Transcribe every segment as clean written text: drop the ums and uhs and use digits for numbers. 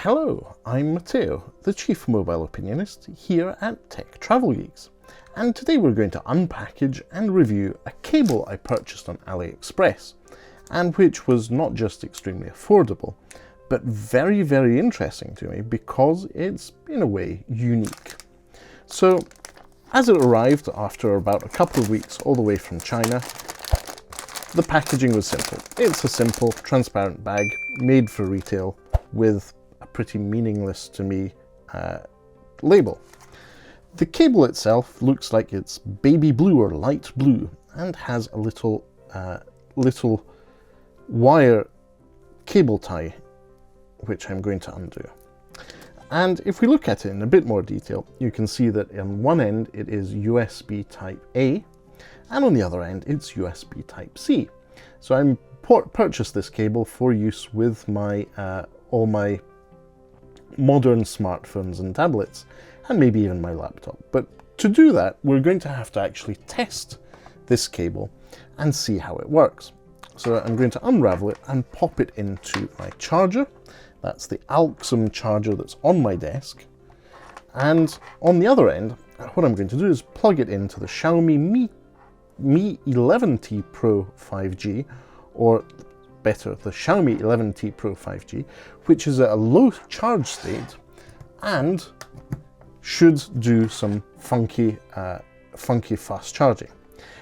Hello, I'm Matteo, the Chief Mobile Opinionist here at Tech Travel Geeks, and today we're going to unpackage and review a cable I purchased on AliExpress, and which was not just extremely affordable, but very, very interesting to me because it's, in a way, unique. So, as it arrived after about a couple of weeks all the way from China, the packaging was simple. It's a simple, transparent bag made for retail with a pretty meaningless to me label. The cable itself looks like it's baby blue or light blue and has a little wire cable tie, which I'm going to undo. And if we look at it in a bit more detail, you can see that on one end it is USB Type A, and on the other end it's USB Type C. So I purchased this cable for use with my all my modern smartphones and tablets, and maybe even my laptop. But to do that, we're going to have to actually test this cable and see how it works. So I'm going to unravel it and pop it into my charger. That's the Alxam charger that's on my desk. And on the other end, what I'm going to do is plug it into the Xiaomi Mi 11T Pro 5G, or better, the Xiaomi 11T Pro 5G, which is at a low charge state and should do some funky fast charging.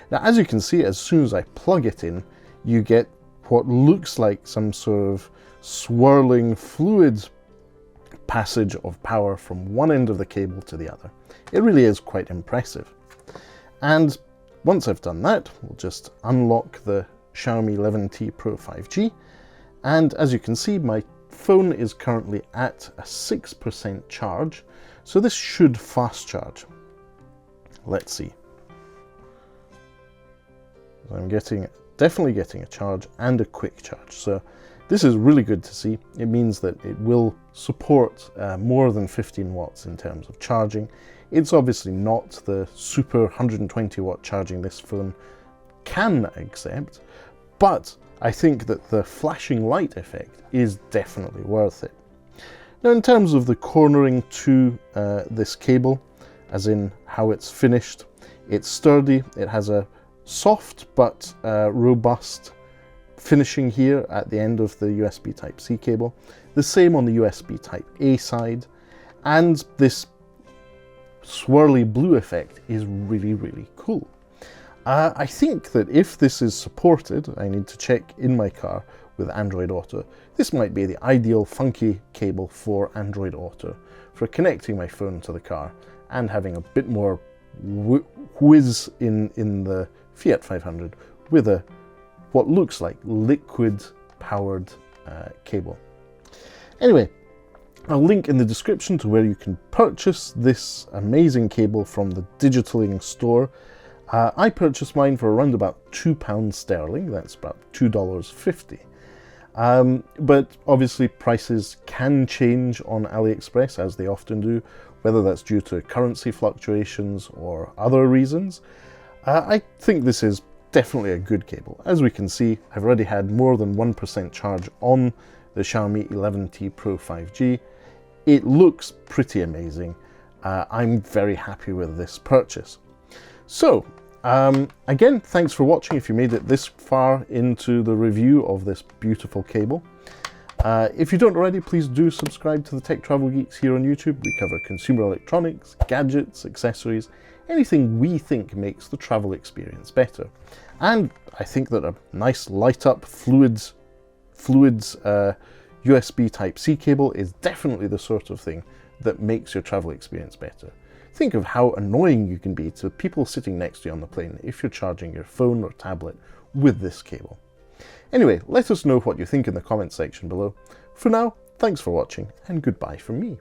Now, as you can see, as soon as I plug it in, you get what looks like some sort of swirling fluid passage of power from one end of the cable to the other. It really is quite impressive. And once I've done that, we'll just unlock the Xiaomi 11T Pro 5G, and as you can see, my phone is currently at a 6% charge, so this should fast charge. Let's see. I'm definitely getting a charge and a quick charge, so this is really good to see. It means that it will support more than 15 watts in terms of charging. It's obviously not the super 120 watt charging this phone can accept, but I think that the flashing light effect is definitely worth it. Now, in terms of the cornering to this cable, as in how it's finished, it's sturdy. It has a soft but robust finishing here at the end of the USB Type-C cable. The same on the USB Type-A side, and this swirly blue effect is really, really cool. I think that if this is supported, I need to check in my car with Android Auto. This might be the ideal funky cable for Android Auto, for connecting my phone to the car and having a bit more whiz in the Fiat 500 with a what looks like liquid powered cable. Anyway, I'll link in the description to where you can purchase this amazing cable from the Digitaling store. I purchased mine for around about £2 sterling, that's about $2.50. But obviously prices can change on AliExpress, as they often do, whether that's due to currency fluctuations or other reasons. I think this is definitely a good cable. As we can see, I've already had more than 1% charge on the Xiaomi 11T Pro 5G. It looks pretty amazing. I'm very happy with this purchase. So, again, thanks for watching if you made it this far into the review of this beautiful cable. If you don't already, please do subscribe to the Tech Travel Geeks here on YouTube. We cover consumer electronics, gadgets, accessories, anything we think makes the travel experience better. And I think that a nice light up fluids USB Type-C cable is definitely the sort of thing that makes your travel experience better. Think of how annoying you can be to people sitting next to you on the plane if you're charging your phone or tablet with this cable. Anyway, let us know what you think in the comments section below. For now, thanks for watching and goodbye from me.